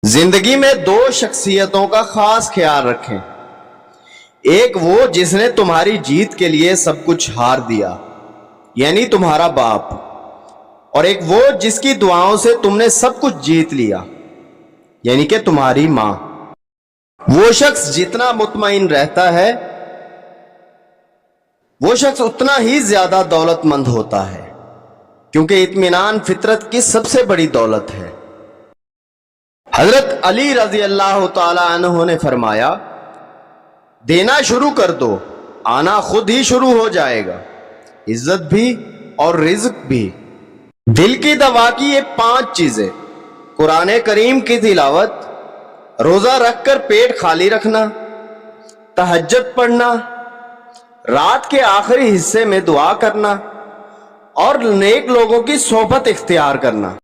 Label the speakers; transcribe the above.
Speaker 1: زندگی میں دو شخصیتوں کا خاص خیال رکھیں. ایک وہ جس نے تمہاری جیت کے لیے سب کچھ ہار دیا یعنی تمہارا باپ، اور ایک وہ جس کی دعاؤں سے تم نے سب کچھ جیت لیا یعنی کہ تمہاری ماں. وہ شخص جتنا مطمئن رہتا ہے وہ شخص اتنا ہی زیادہ دولت مند ہوتا ہے، کیونکہ اطمینان فطرت کی سب سے بڑی دولت ہے. حضرت علی رضی اللہ تعالی عنہ نے فرمایا، دینا شروع کر دو، آنا خود ہی شروع ہو جائے گا، عزت بھی اور رزق بھی. دل کی دوا کی یہ 5 چیزیں: قرآن کریم کی تلاوت، روزہ رکھ کر پیٹ خالی رکھنا، تہجد پڑھنا، رات کے آخری حصے میں دعا کرنا، اور نیک لوگوں کی صحبت اختیار کرنا.